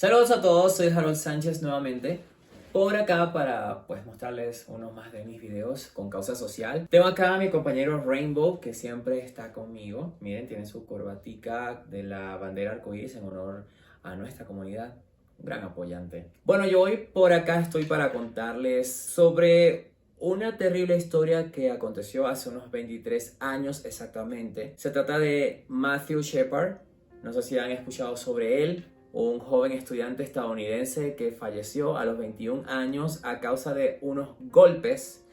Saludos a todos, soy Harold Sánchez nuevamente por acá para mostrarles uno más de mis videos con causa social. Tengo acá a mi compañero Rainbow que siempre está conmigo. Miren, tiene su corbatica de la bandera arcoíris en honor a nuestra comunidad. Un gran apoyante. Bueno, yo hoy por acá estoy para contarles sobre una terrible historia que aconteció hace unos 23 años exactamente. Se trata de Matthew Shepard. No sé si han escuchado sobre él. Un joven estudiante estadounidense que falleció a los 21 años a causa de unos golpes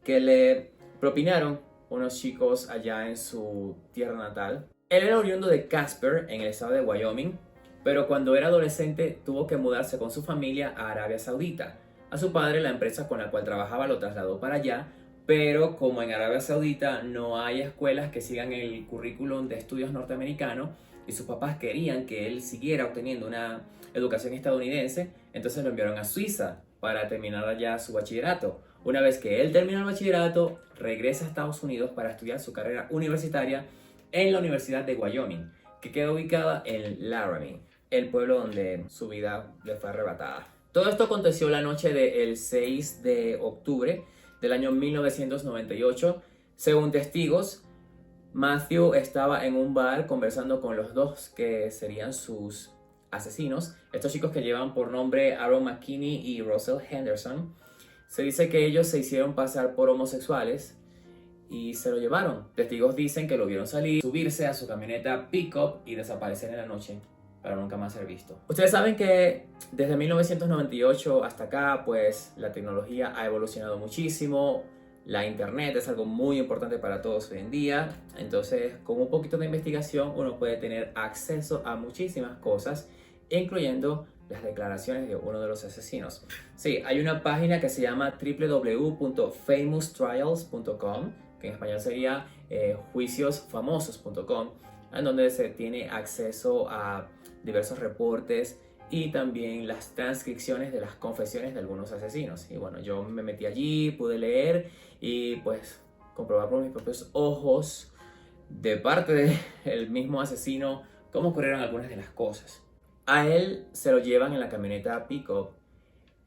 que le propinaron unos chicos allá en su tierra natal. Él era oriundo de Casper, en el estado de Wyoming, pero cuando era adolescente tuvo que mudarse con su familia a Arabia Saudita. A su padre, la empresa con la cual trabajaba, lo trasladó para allá, pero como en Arabia Saudita no hay escuelas que sigan el currículum de estudios norteamericano, y sus papás querían que él siguiera obteniendo una educación estadounidense, entonces lo enviaron a Suiza para terminar allá su bachillerato. Una vez que él termina el bachillerato, regresa a Estados Unidos para estudiar su carrera universitaria en la Universidad de Wyoming, que queda ubicada en Laramie, el pueblo donde su vida le fue arrebatada. Todo esto aconteció la noche del 6 de octubre del año 1998. Según testigos, Matthew estaba en un bar conversando con los dos que serían sus asesinos. Estos chicos que llevan por nombre Aaron McKinney y Russell Henderson. Se dice que ellos se hicieron pasar por homosexuales y se lo llevaron. Testigos dicen que lo vieron salir, subirse a su camioneta pick-up y desaparecer en la noche para nunca más ser visto. Ustedes saben que desde 1998 hasta acá, pues la tecnología ha evolucionado muchísimo. La internet es algo muy importante para todos hoy en día, entonces con un poquito de investigación uno puede tener acceso a muchísimas cosas, incluyendo las declaraciones de uno de los asesinos. Sí, hay una página que se llama www.famoustrials.com, que en español sería juiciosfamosos.com, en donde se tiene acceso a diversos reportes y también las transcripciones de las confesiones de algunos asesinos. Y bueno, yo me metí allí, pude leer y pues comprobar por mis propios ojos de parte del mismo asesino cómo ocurrieron algunas de las cosas. A él se lo llevan en la camioneta pick-up,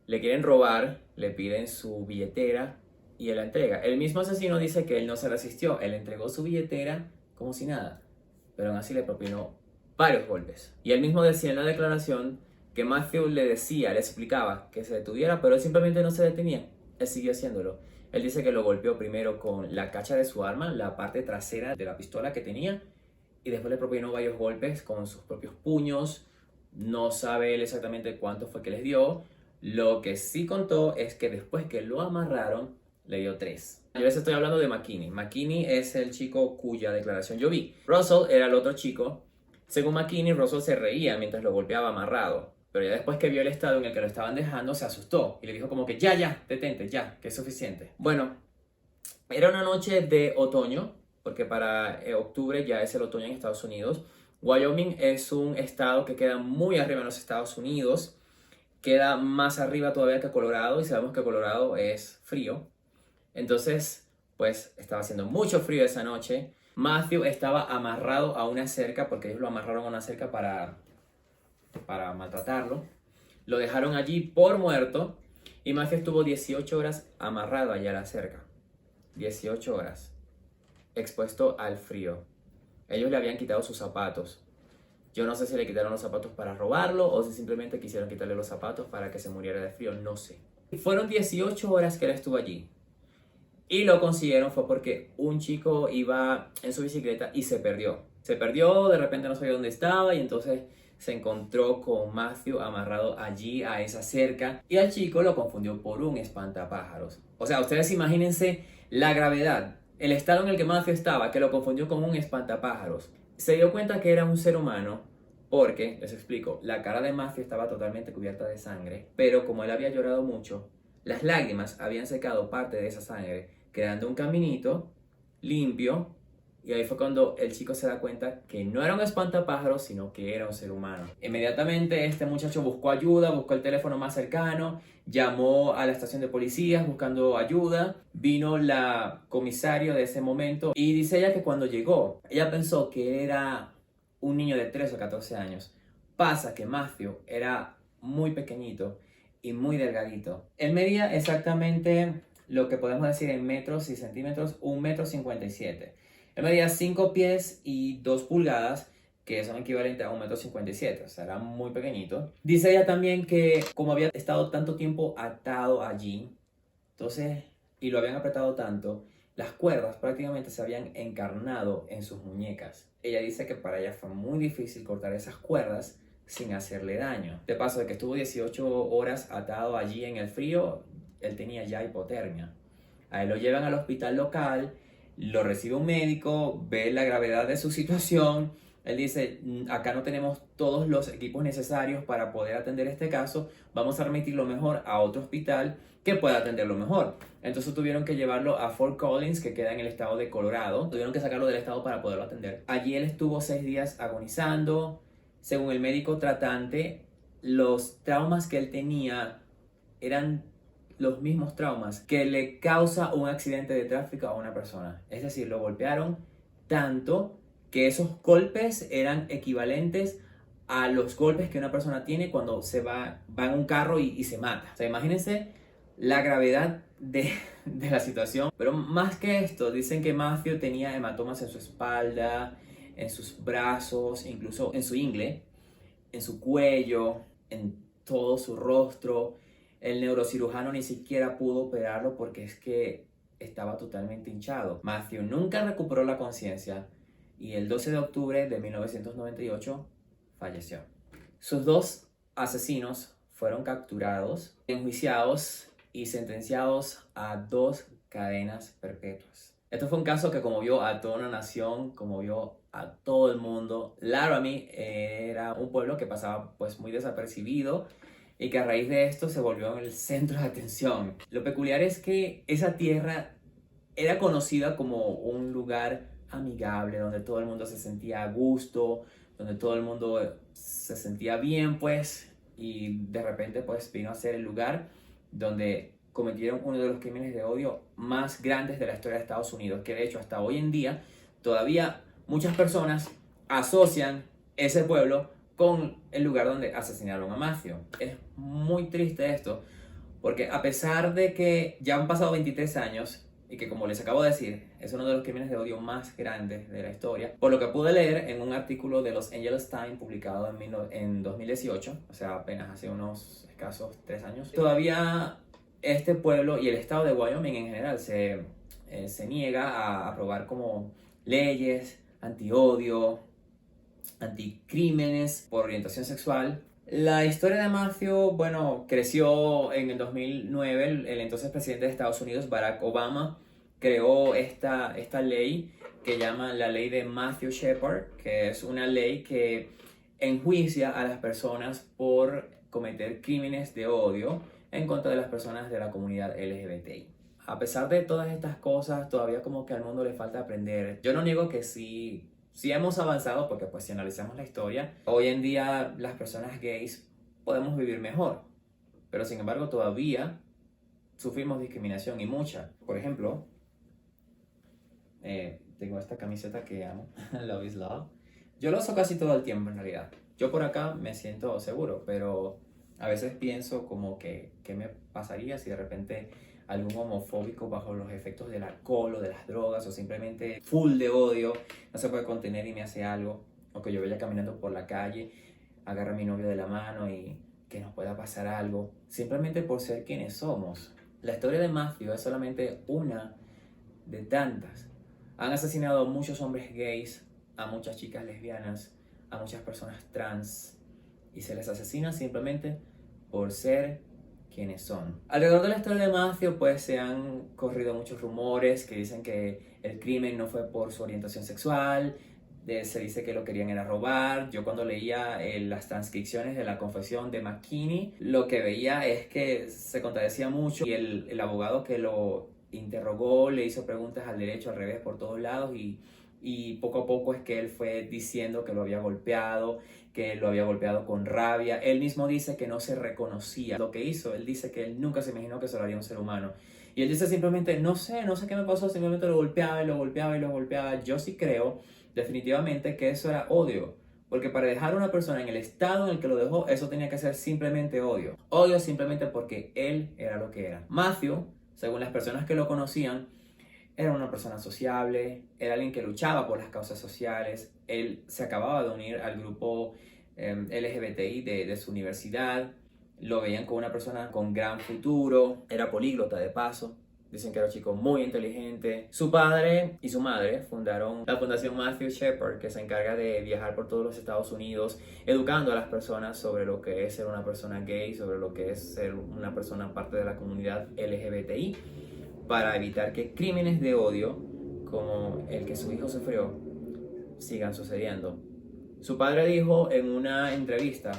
le quieren robar, le piden su billetera y él la entrega. El mismo asesino dice que él no se resistió, él entregó su billetera como si nada, pero aún así le propinó varios golpes. Y él mismo decía en la declaración que Matthew le decía, le explicaba que se detuviera, pero él simplemente no se detenía. Él siguió haciéndolo. Él dice que lo golpeó primero con la cacha de su arma, la parte trasera de la pistola que tenía, y después le propinó varios golpes con sus propios puños. No sabe él exactamente cuánto fue que les dio. Lo que sí contó es que después que lo amarraron, le dio 3. Yo les estoy hablando de McKinney. McKinney es el chico cuya declaración yo vi. Russell era el otro chico. Según McKinney, Russell se reía mientras lo golpeaba amarrado. Pero ya después que vio el estado en el que lo estaban dejando, se asustó y le dijo como que ya, detente, ya, que es suficiente. Bueno, era una noche de otoño, porque para octubre ya es el otoño en Estados Unidos. Wyoming es un estado que queda muy arriba en los Estados Unidos, queda más arriba todavía que Colorado y sabemos que Colorado es frío. Entonces, pues estaba haciendo mucho frío esa noche. Matthew estaba amarrado a una cerca, porque ellos lo amarraron a una cerca para maltratarlo. Lo dejaron allí por muerto y Matthew estuvo 18 horas amarrado allá a la cerca. 18 horas. Expuesto al frío. Ellos le habían quitado sus zapatos. Yo no sé si le quitaron los zapatos para robarlo o si simplemente quisieron quitarle los zapatos para que se muriera de frío. No sé. Fueron 18 horas que él estuvo allí. Y lo consiguieron fue porque un chico iba en su bicicleta y se perdió. Se perdió, de repente no sabía dónde estaba y entonces se encontró con Matthew amarrado allí a esa cerca y al chico lo confundió por un espantapájaros. O sea, ustedes imagínense la gravedad, el estado en el que Matthew estaba, que lo confundió con un espantapájaros. Se dio cuenta que era un ser humano porque, les explico, la cara de Matthew estaba totalmente cubierta de sangre, pero como él había llorado mucho, las lágrimas habían secado parte de esa sangre, creando un caminito limpio. Y ahí fue cuando el chico se da cuenta que no era un espantapájaros, sino que era un ser humano. Inmediatamente este muchacho buscó ayuda, buscó el teléfono más cercano, llamó a la estación de policías buscando ayuda. Vino la comisario de ese momento y dice ella que cuando llegó, ella pensó que era un niño de 13 o 14 años. Pasa que Matthew era muy pequeñito y muy delgadito. Él medía exactamente lo que podemos decir en metros y centímetros, 1,57 m. Él medía 5 pies y 2 pulgadas, que son equivalentes a 1,57 m, o sea, era muy pequeñito. Dice ella también que como había estado tanto tiempo atado allí, entonces, y lo habían apretado tanto, las cuerdas prácticamente se habían encarnado en sus muñecas. Ella dice que para ella fue muy difícil cortar esas cuerdas sin hacerle daño. De paso, de que estuvo 18 horas atado allí en el frío, él tenía ya hipotermia. A él lo llevan al hospital local, lo recibe un médico, ve la gravedad de su situación. Él dice, acá no tenemos todos los equipos necesarios para poder atender este caso, vamos a remitirlo mejor a otro hospital que pueda atenderlo mejor. Entonces tuvieron que llevarlo a Fort Collins, que queda en el estado de Colorado. Tuvieron que sacarlo del estado para poderlo atender. Allí él estuvo 6 días agonizando. Según el médico tratante, los traumas que él tenía eran los mismos traumas que le causa un accidente de tráfico a una persona. Es decir, lo golpearon tanto que esos golpes eran equivalentes a los golpes que una persona tiene cuando se va en un carro y se mata. O sea, imagínense la gravedad de la situación. Pero más que esto, dicen que Matthew tenía hematomas en su espalda, en sus brazos, incluso en su ingle, en su cuello, en todo su rostro. El neurocirujano ni siquiera pudo operarlo porque es que estaba totalmente hinchado. Matthew nunca recuperó la conciencia y el 12 de octubre de 1998 falleció. Sus dos asesinos fueron capturados, enjuiciados y sentenciados a 2 cadenas perpetuas. Esto fue un caso que conmovió a toda una nación, conmovió a todo el mundo. Laramie era un pueblo que pasaba pues muy desapercibido y que a raíz de esto se volvió en el centro de atención. Lo peculiar es que esa tierra era conocida como un lugar amigable, donde todo el mundo se sentía a gusto, donde todo el mundo se sentía bien, pues, y de repente pues vino a ser el lugar donde cometieron uno de los crímenes de odio más grandes de la historia de Estados Unidos, que de hecho hasta hoy en día todavía muchas personas asocian ese pueblo con el lugar donde asesinaron a Matthew. Es muy triste esto, porque a pesar de que ya han pasado 23 años, y que como les acabo de decir, es uno de los crímenes de odio más grandes de la historia, por lo que pude leer en un artículo de Los Angeles Times publicado en 2018, o sea, apenas hace unos escasos 3 años, todavía este pueblo y el estado de Wyoming en general se niega a aprobar como leyes antiodio, anticrímenes por orientación sexual. La historia de Matthew, bueno, creció en el 2009. El entonces presidente de Estados Unidos, Barack Obama, creó esta ley que llama la ley de Matthew Shepard, que es una ley que enjuicia a las personas por cometer crímenes de odio en contra de las personas de la comunidad LGBTI. A pesar de todas estas cosas, todavía como que al mundo le falta aprender. Yo no niego que sí hemos avanzado, porque pues si analizamos la historia, hoy en día las personas gays podemos vivir mejor, pero sin embargo todavía sufrimos discriminación y mucha. Por ejemplo, tengo esta camiseta que amo, Love is Love. Yo lo uso casi todo el tiempo en realidad. Yo por acá me siento seguro, pero a veces pienso como que qué me pasaría si de repente algún homofóbico bajo los efectos del alcohol o de las drogas o simplemente full de odio no se puede contener y me hace algo, o que yo vaya caminando por la calle, agarra a mi novio de la mano y que nos pueda pasar algo simplemente por ser quienes somos. La historia de Matthew es solamente una de tantas. Han asesinado a muchos hombres gays, a muchas chicas lesbianas, a muchas personas trans, y se les asesina simplemente por ser quienes son. Alrededor de la historia de Matthew pues se han corrido muchos rumores que dicen que el crimen no fue por su orientación sexual, se dice que lo querían era robar. Yo cuando leía las transcripciones de la confesión de McKinney, lo que veía es que se contradecía mucho y el abogado que lo interrogó le hizo preguntas al derecho, al revés, por todos lados y poco a poco es que él fue diciendo que lo había golpeado, que lo había golpeado con rabia. Él mismo dice que no se reconocía lo que hizo. Él dice que él nunca se imaginó que se lo haría un ser humano. Y él dice simplemente, no sé qué me pasó, simplemente lo golpeaba y lo golpeaba y lo golpeaba. Yo sí creo definitivamente que eso era odio, Porque para dejar a una persona en el estado en el que lo dejó, eso tenía que ser simplemente odio. Odio simplemente porque él era lo que era. Matthew, según las personas que lo conocían, era una persona sociable, era alguien que luchaba por las causas sociales. Él se acababa de unir al grupo LGBTI de su universidad. Lo veían como una persona con gran futuro. Era políglota de paso. Dicen que era un chico muy inteligente. Su padre y su madre fundaron la Fundación Matthew Shepard, que se encarga de viajar por todos los Estados Unidos, educando a las personas sobre lo que es ser una persona gay, sobre lo que es ser una persona parte de la comunidad LGBTI, para evitar que crímenes de odio, como el que su hijo sufrió, sigan sucediendo. Su padre dijo en una entrevista: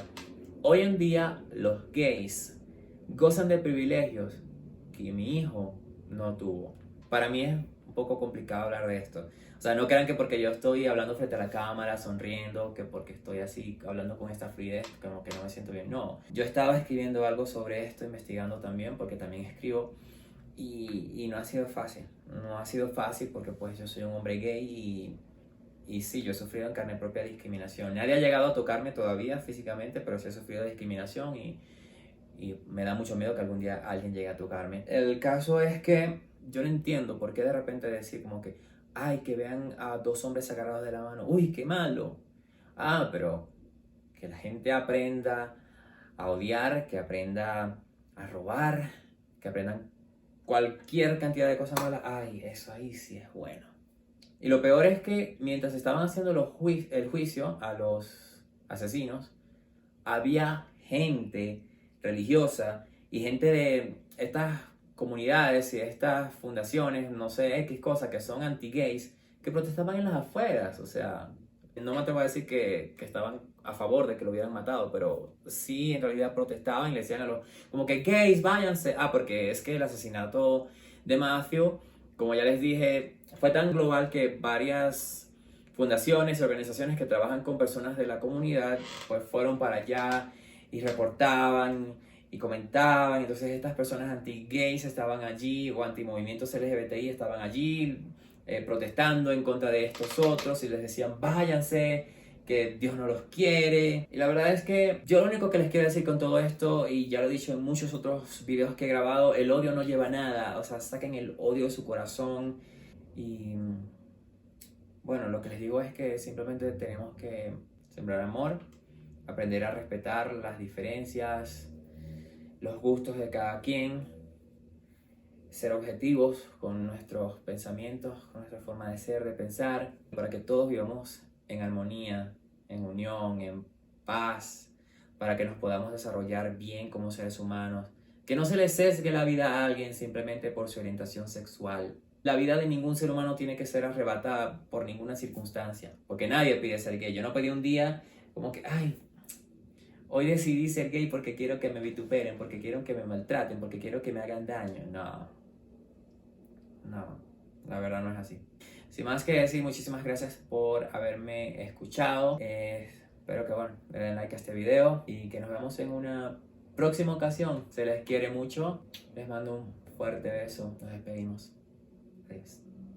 hoy en día los gays gozan de privilegios que mi hijo no tuvo. Para mí es un poco complicado hablar de esto. O sea, no crean que porque yo estoy hablando frente a la cámara, sonriendo, que porque estoy así hablando con esta fluidez, como que no me siento bien. No, yo estaba escribiendo algo sobre esto, investigando también, porque también escribo. Y no ha sido fácil. No ha sido fácil porque pues yo soy un hombre gay y sí, yo he sufrido en carne propia discriminación. Nadie ha llegado a tocarme todavía físicamente, pero sí he sufrido discriminación y me da mucho miedo que algún día alguien llegue a tocarme. El caso es que yo no entiendo por qué de repente decir como que, ay, que vean a dos hombres agarrados de la mano, uy, qué malo. Ah, pero que la gente aprenda a odiar, que aprenda a robar, que aprendan cualquier cantidad de cosas malas. Ay, eso ahí sí es bueno. Y lo peor es que mientras estaban haciendo el juicio a los asesinos, había gente religiosa y gente de estas comunidades y de estas fundaciones, no sé, X cosas, que son anti-gays, que protestaban en las afueras. O sea, no me atrevo a decir que estaban a favor de que lo hubieran matado, pero sí en realidad protestaban y le decían a los, como que gays, váyanse. Ah, porque es que el asesinato de Matthew, como ya les dije, fue tan global que varias fundaciones y organizaciones que trabajan con personas de la comunidad pues fueron para allá y reportaban y comentaban. Entonces estas personas anti-gays estaban allí, o anti-movimientos LGBTI estaban allí protestando en contra de estos otros y les decían váyanse, que Dios no los quiere. Y la verdad es que yo lo único que les quiero decir con todo esto, y ya lo he dicho en muchos otros videos que he grabado, el odio no lleva a nada. O sea, saquen el odio de su corazón. Y bueno, lo que les digo es que simplemente tenemos que sembrar amor, aprender a respetar las diferencias, los gustos de cada quien, ser objetivos con nuestros pensamientos, con nuestra forma de ser, de pensar, para que todos vivamos en armonía, en unión, en paz, para que nos podamos desarrollar bien como seres humanos. Que no se le sesgue la vida a alguien simplemente por su orientación sexual. La vida de ningún ser humano tiene que ser arrebatada por ninguna circunstancia, porque nadie pide ser gay. Yo no pedí un día como que, ay, hoy decidí ser gay porque quiero que me vituperen, porque quiero que me maltraten, porque quiero que me hagan daño. No, la verdad no es así. Sin más que decir, muchísimas gracias por haberme escuchado. Espero que, bueno, le den like a este video y que nos vemos en una próxima ocasión. Se les quiere mucho. Les mando un fuerte beso. Nos despedimos. Adiós.